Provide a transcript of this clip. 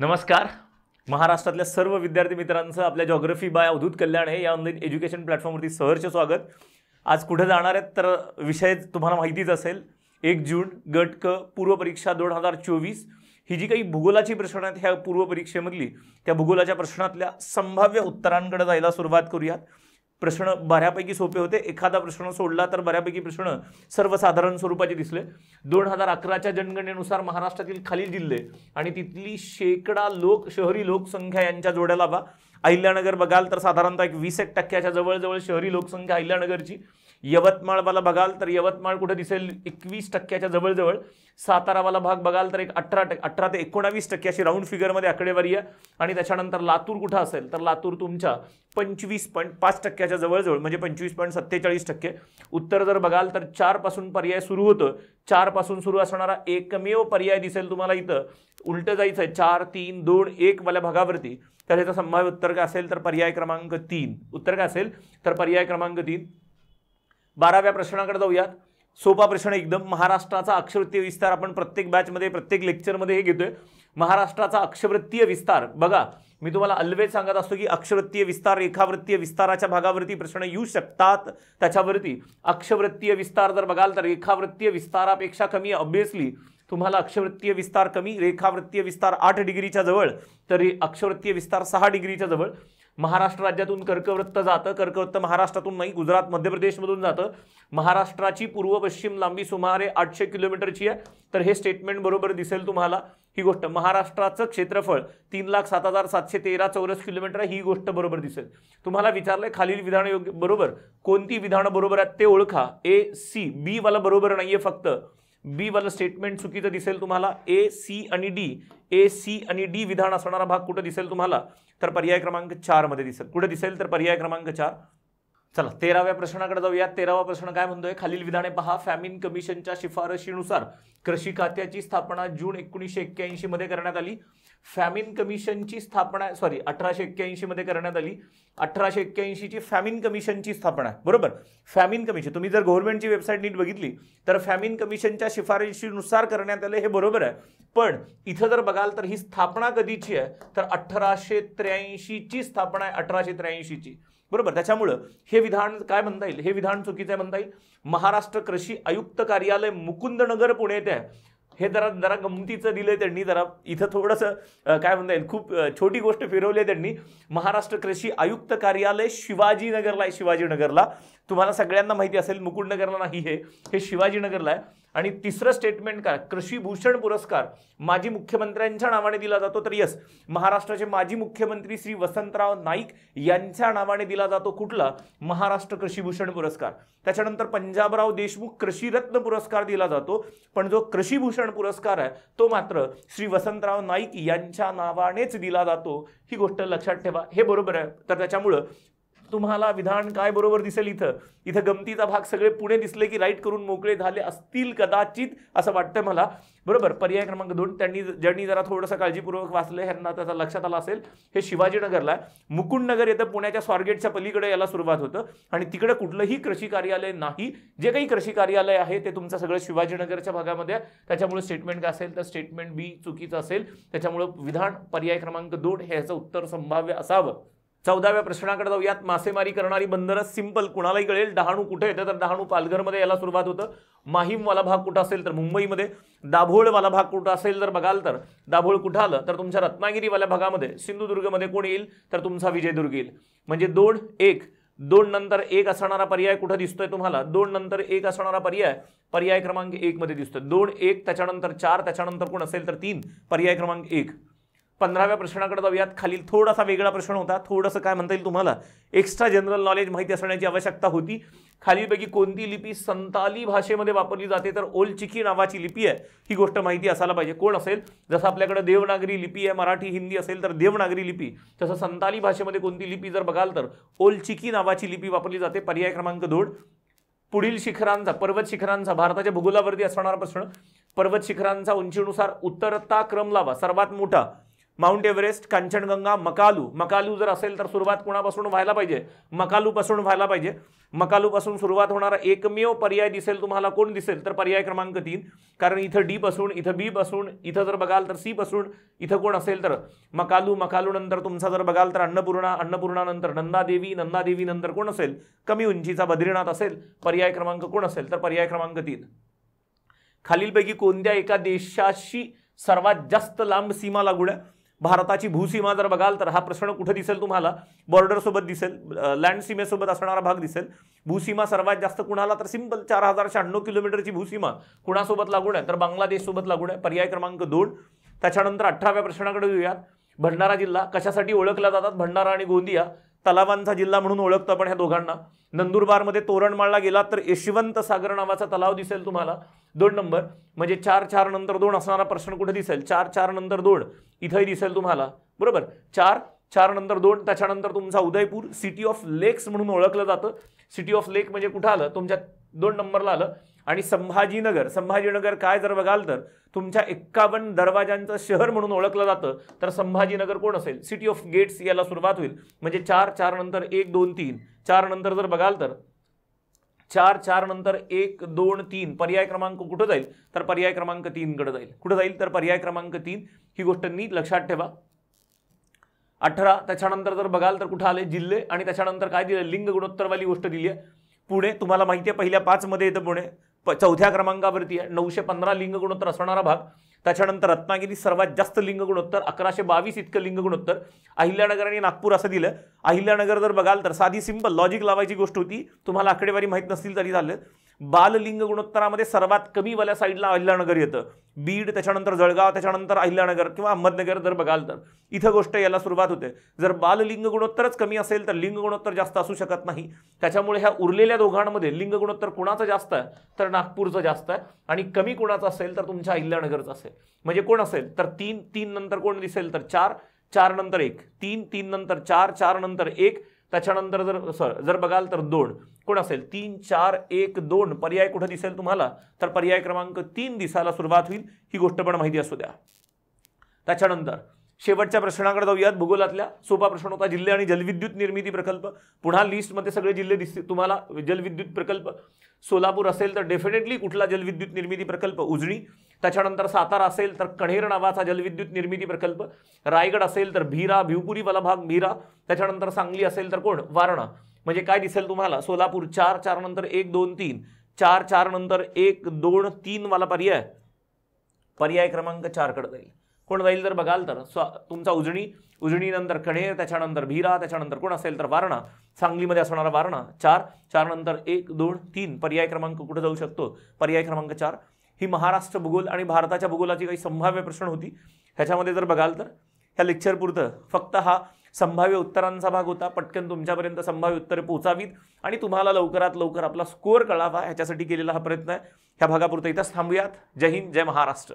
नमस्कार. महाराष्ट्रातल्या सर्व विद्यार्थी मित्रांचं आपल्या जॉग्राफी बाय अवधूत कल्याण या ऑनलाईन एज्युकेशन प्लॅटफॉर्मवरती सहर्ष स्वागत. आज कुठे जाणार आहेत तर विषय तुम्हाला माहितीच असेल. 1 जून गट क पूर्वपरीक्षा 2024 ही जी काही भूगोलाची प्रश्न आहेत ह्या पूर्वपरीक्षेमधली त्या भूगोलाच्या प्रश्नातल्या संभाव्य उत्तरांकडे जायला सुरुवात करूयात. प्रश्न बऱ्यापैकी सोपे होते. एखादा प्रश्न सोडला तर बऱ्यापैकी प्रश्न सर्वसाधारण स्वरूपाचे दिसले. 2011च्या जनगणनेनुसार महाराष्ट्रातील खालील जिल्हे आणि तिथली शेकडा शहरी लोकसंख्या यांच्या जोड्या लावा. अहिल्यानगर बघाल तर साधारणतः 20% जवळजवळ शहरी लोकसंख्या अहिल्यानगरची. यवतमाळवाला बघाल तर यवतमाळ कुठे दिसेल 21% जवळजवळ. सातारावाला भाग बघाल तर 18 ते 19% अशी राऊंड फिगरमध्ये आकडेवारी आहे. आणि त्याच्यानंतर लातूर कुठं असेल तर लातूर तुमच्या 25.5% जवळजवळ म्हणजे 25.47%. उत्तर जर बघाल तर 4 पासून पर्याय सुरू होतं. 4 पासून सुरू असणारा एकमेव पर्याय दिसेल तुम्हाला इथं. उलट जायचंय 4, 3, 2, 1 वाल्या भागावरती. तर ह्याचं संभाव्य उत्तर काय असेल तर पर्याय क्रमांक 3. उत्तर काय असेल तर पर्याय क्रमांक 3. 12व्या प्रश्नाकडे जाऊयात. सोपा प्रश्न एकदम. महाराष्ट्राचा अक्षवृत्तीय विस्तार आपण प्रत्येक बॅचमध्ये प्रत्येक लेक्चरमध्ये हे घेतोय. महाराष्ट्राचा अक्षवृत्तीय विस्तार बघा, मी तुम्हाला ऑलवेज सांगत असतो की अक्षवृत्तीय विस्तार रेखावृत्तीय विस्ताराच्या भागावरती प्रश्न येऊ शकतात. त्याच्यावरती अक्षवृत्तीय विस्तार जर बघाल तर रेखावृत्तीय विस्तारापेक्षा कमी. ऑब्वियसली तुम्हाला अक्षवृत्तीय विस्तार कमी, रेखावृत्तीय विस्तार 8 डिग्रीच्या जवळ, तर अक्षवृत्तीय विस्तार 6 डिग्रीच्या जवळ. महाराष्ट्र राज्यातून कर्कवृत्त जातं. कर्कवृत्त महाराष्ट्रातून नाही, गुजरात मध्य प्रदेशमधून जातं. महाराष्ट्राची पूर्व पश्चिम लांबी सुमारे 800 किलोमीटरची आहे. तर हे स्टेटमेंट बरोबर दिसेल तुम्हाला. ही गोष्ट महाराष्ट्राचं क्षेत्रफळ 3,07,713 चौरस किलोमीटर ही गोष्ट बरोबर दिसेल. तुम्हाला विचारलंय खालील विधान योग्य बरोबर कोणती विधानं बरोबर आहेत ते ओळखा. ए सी बी वाला बरोबर नाहीये, फक्त बी वाला स्टेटमेंट चुकीचं दिसेल तुम्हाला. ए सी आणि डी विधान असणारा भाग कुठं दिसेल तुम्हाला तर पर्याय क्रमांक 4 मध्ये दिसेल. कुठे दिसेल तर पर्याय क्रमांक 4. चला 13व्या प्रश्नाकडे जाऊया. 13वा प्रश्न काय म्हणतोय, खालील विधाने पहा. फॅमिन कमिशनच्या शिफारशीनुसार कृषी खात्याची स्थापना जून 1981 मध्ये करण्यात आली. फॅमिन कमिशनची स्थापना 1881 मध्ये करण्यात आली. 1881 ची फॅमिन कमिशनची स्थापना, बरोबर. फॅमिन कमिशन तुम्ही जर गव्हर्नमेंटची वेबसाईट नीट बघितली तर फॅमिन कमिशनच्या शिफारशीनुसार करण्यात आले, हे बरोबर आहे. पण इथं जर बघाल तर ही स्थापना कधीची आहे तर 1883 ची स्थापना आहे. 1883 ची, बरोबर. त्याच्यामुळं हे विधान काय म्हणता येईल, हे विधान चुकीचं आहे म्हणता येईल. महाराष्ट्र कृषी आयुक्त कार्यालय मुकुंदनगर पुण्यात आहे. हे जरा गमतीचं दिलंय त्यांनी. जरा इथं थोडंसं काय म्हणता येईल, खूप छोटी गोष्ट फिरवली आहे त्यांनी. महाराष्ट्र कृषी आयुक्त कार्यालय शिवाजीनगरला आहे. शिवाजीनगरला तुम्हाला सगळ्यांना माहिती असेल, मुकुंदनगरला नाही, हे शिवाजीनगरला आहे. आणि तिसरं स्टेटमेंट काय, कृषी भूषण पुरस्कार माजी मुख्यमंत्र्यांच्या नावाने दिला जातो. तर यस, महाराष्ट्राचे माजी मुख्यमंत्री श्री वसंतराव नाईक यांच्या नावाने दिला जातो. कुठला, महाराष्ट्र कृषी भूषण पुरस्कार. त्याच्यानंतर पंजाबराव देशमुख कृषी रत्न पुरस्कार दिला जातो. पण जो कृषी भूषण पुरस्कार आहे तो मात्र श्री वसंतराव नाईक यांच्या नावानेच दिला जातो. ही गोष्ट लक्षात ठेवा, हे बरोबर आहे. तर त्याच्यामुळं तुम्हाला विधान काय बरोबर दिसेल. इथं गमतीचा भाग सगळे पुणे दिसले की राईट करून मोकळे झाले असतील कदाचित, असं वाटतं मला, बरोबर. पर्याय क्रमांक 2 ज्यांनी जरा थोडंसं काळजीपूर्वक वाचलं ह्यांना त्याचा लक्षात आला असेल. हे शिवाजीनगरला आहे. मुकुंदनगर येतं पुण्याच्या स्वारगेटच्या पलीकडे याला सुरुवात होतं. आणि तिकडे कुठलंही कृषी कार्यालय नाही. जे काही कृषी कार्यालय आहे ते तुमचं सगळं शिवाजीनगरच्या भागामध्ये आहे. त्याच्यामुळे स्टेटमेंट काय असेल तर स्टेटमेंट बी चुकीचं असेल. त्याच्यामुळे विधान पर्याय क्रमांक 2 हे याचं उत्तर संभाव्य असावं. 14व्या प्रश्नाकडे जाऊयात. मासेमारी करणारी बंदरं सिंपल कुणालाही कळेल. डहाणू कुठे येतं तर डहाणू पालघरमध्ये याला सुरुवात होतं. माहीमवाला भाग कुठं असेल तर मुंबईमध्ये. दाभोळवाला भाग कुठं असेल तर बघाल तर दाभोळ कुठं आलं तर तुमच्या रत्नागिरीवाल्या भागामध्ये. सिंधुदुर्गमध्ये कोण येईल तर तुमचा विजयदुर्ग येईल. म्हणजे 2, 1, 2 नंतर 1 असणारा पर्याय कुठं दिसतोय तुम्हाला. 2 नंतर 1 असणारा पर्याय क्रमांक 1 मध्ये दिसतोय. 2, 1 त्याच्यानंतर 4 त्याच्यानंतर कोण असेल तर 3 पर्याय क्रमांक 1. 15व्या प्रश्नाकडे जाऊयात. खालील थोडासा वेगळा प्रश्न होता. थोडंसं काय म्हणता येईल तुम्हाला एक्स्ट्रा जनरल नॉलेज माहिती असण्याची आवश्यकता होती. खालीलपैकी कोणती लिपी संताली भाषेमध्ये वापरली जाते तर ओल चिकी नावाची लिपी आहे. ही गोष्ट माहिती असायला पाहिजे. कोण असेल, जसं आपल्याकडे देवनागरी लिपी आहे, मराठी हिंदी असेल तर देवनागरी लिपी, तसं संताली भाषेमध्ये कोणती लिपी जर बघाल तर ओल चिकी नावाची लिपी वापरली जाते. पर्याय क्रमांक 2. पुढील शिखरांचा, पर्वत शिखरांचा भारताच्या भूगोलावरती असणारा प्रश्न. पर्वत शिखरांचा उंचीनुसार उत्तरता क्रम लावा. सर्वात मोठा माउंट एव्हरेस्ट, कांचनगंगा, मकालू. मकालू जर असेल तर सुरुवात कोणापासून व्हायला पाहिजे? मकालूपासून व्हायला पाहिजे. मकालूपासून सुरुवात होणारा एकमेव पर्याय दिसेल तुम्हाला, कोण दिसेल? तर पर्याय क्रमांक 3. कारण इथं डी पासून, इथं बी पासून, इथं जर बघाल तर सी पासून, इथं कोण असेल तर मकालू. मकालू नंतर तुमचा जर बघाल तर अन्नपूर्णा, अन्नपूर्णा नंतर नंदादेवी, नंदादेवी नंतर कोण असेल? कमी उंचीचा बद्रीनाथ असेल. पर्याय क्रमांक कोण असेल? तर पर्याय क्रमांक 3. खालीलपैकी कोणत्या एका देशाशी सर्वात जास्त लांब सीमा लागून आहे? भारताची भूसीमा जर बघाल तर हा प्रश्न कुठे दिसेल तुम्हाला? बॉर्डर सोबत दिसेल, लँड सीमेसोबत असणारा भाग दिसेल. भूसीमा सर्वात जास्त कुणाला? तर सिंपल 4096 किलोमीटरची भूसीमा कुणासोबत लागून आहे? तर बांगलादेश सोबत लागून आहे. पर्याय क्रमांक 2. त्याच्यानंतर 18व्या प्रश्नाकडे येऊयात. भंडारा जिल्हा कशासाठी ओळखला जातात? भंडारा आणि गोंदिया तलावांचा जिल्हा म्हणून ओळखतो आपण ह्या दोघांना. नंदुरबारमध्ये तोरणमाळला गेला तर यशवंत सागर नावाचा तलाव दिसेल तुम्हाला. 2 नंबर म्हणजे 4 नंतर 2 असणारा प्रश्न कुठे दिसेल? 4 नंतर 2 इथंही दिसेल तुम्हाला. बरोबर, 4 नंतर 2. त्याच्यानंतर तुमचा उदयपूर सिटी ऑफ लेक्स म्हणून ओळखलं जातं. सिटी ऑफ लेक म्हणजे कुठं आलं? तुमच्या 2 नंबरला आलं. आणि संभाजीनगर, संभाजीनगर काय जर बघाल तर तुमच्या 51 दरवाजांचं शहर म्हणून ओळखलं जातं. तर संभाजीनगर कोण असेल? सिटी ऑफ गेट्स याला सुरुवात होईल. म्हणजे 4 नंतर 1 2 3. 4 नंतर जर बघाल तर 4 नंतर 1 2 3 पर्याय क्रमांक कुठं जाईल? तर पर्याय क्रमांक 3 कडे जाईल. कुठं जाईल? तर पर्याय क्रमांक 3. ही गोष्ट नीट लक्षात ठेवा. 18 त्याच्यानंतर जर बघाल तर कुठं आले? जिल्हे. आणि त्याच्यानंतर काय दिलं? लिंग गुणोत्तरवाली गोष्ट दिली आहे. पुणे तुम्हाला माहिती आहे पहिल्या 5 मध्ये येतं पुणे. 4थ्या क्रमांकावरती आहे. 915 लिंग गुणोत्तर असणारा भाग. त्याच्यानंतर रत्नागिरी सर्वात जास्त लिंग गुणोत्तर 1122 इतकं लिंग गुणोत्तर. अहिल्यानगर आणि नागपूर असं दिलं. अहिल्यानगर जर बघाल तर साधी सिंपल लॉजिक लावायची गोष्ट होती. तुम्हाला आकडेवारी माहीत नसतील तरी झालं. बाल लिंग गुणोत्तरामध्ये सर्वात कमी वाल्या साईडला अहिल्यानगर येतं. बीड, त्याच्यानंतर जळगाव, त्याच्यानंतर अहिल्यानगर किंवा अहमदनगर जर बघाल तर इथं गोष्ट याला सुरुवात होते. जर बाल लिंग गुणोत्तरच कमी असेल तर लिंग गुणोत्तर जास्त असू शकत नाही. त्याच्यामुळे ह्या उरलेल्या दोघांमध्ये लिंग गुणोत्तर कुणाचं जास्त आहे? तर नागपूरचं जास्त आहे. आणि कमी कुणाचं असेल तर तुमच्या अहिल्यानगरचं असेल. म्हणजे कोण असेल? तर 3 नंतर कोण दिसेल? तर 4 नंतर 1. 3 नंतर 4 नंतर 1. त्याच्यानंतर जर बघाल तर 2 कोण असेल? 3 4 1 2 पर्याय कुठे दिसेल तुम्हाला? तर पर्याय क्रमांक 3 दिसायला सुरुवात होईल. ही गोष्ट पण माहिती असू द्या. त्याच्यानंतर शेवटच्या प्रश्नाकडे जाऊयात. भूगोलातल्या सोपा प्रश्न होता. जिल्हे आणि जलविद्युत निर्मिती प्रकल्प. पुन्हा लिस्टमध्ये सगळे जिल्हे दिसतील तुम्हाला. जलविद्युत प्रकल्प सोलापूर असेल तर डेफिनेटली कुठला जलविद्युत निर्मिती प्रकल्प? उजनी. त्याच्यानंतर सातारा असेल तर कण्हेर नावाचा जलविद्युत निर्मिती प्रकल्प. रायगड असेल तर भीरा, भिवपुरीवाला भाग भीरा. त्याच्यानंतर सांगली असेल तर कोण? वारणा. म्हणजे काय दिसेल तुम्हाला? सोलापूर 4 नंतर 1 2 3. 4 नंतर 1 2 3 वाला पर्याय क्रमांक 4 कडे जाईल. कोण जाईल जर बघाल तर तुमचा उजनी नंतर कण्हेर, त्याच्यानंतर भीरा, त्याच्यानंतर कोण असेल तर वारणा. सांगलीमध्ये असणारा वारणा. 4 नंतर 1 2 3 पर्याय क्रमांक कुठे जाऊ शकतो? पर्याय क्रमांक 4. ही महाराष्ट्र भूगोल आणि भारताच्या भूगोलाची काही संभाव्य प्रश्न होती. ह्याच्यामध्ये जर बघाल तर ह्या लेक्चर पुरतं फक्त हा संभाव्य उत्तरांचा भाग होता. पटकन तुमच्यापर्यंत संभाव्य उत्तरे पोहोचावीत आणि तुम्हाला लवकरात लवकर आपला स्कोअर कळावा ह्याच्यासाठी केलेला हा प्रयत्न आहे. ह्या भागापुरतं इथंच थांबूयात. जय हिंद, जय महाराष्ट्र.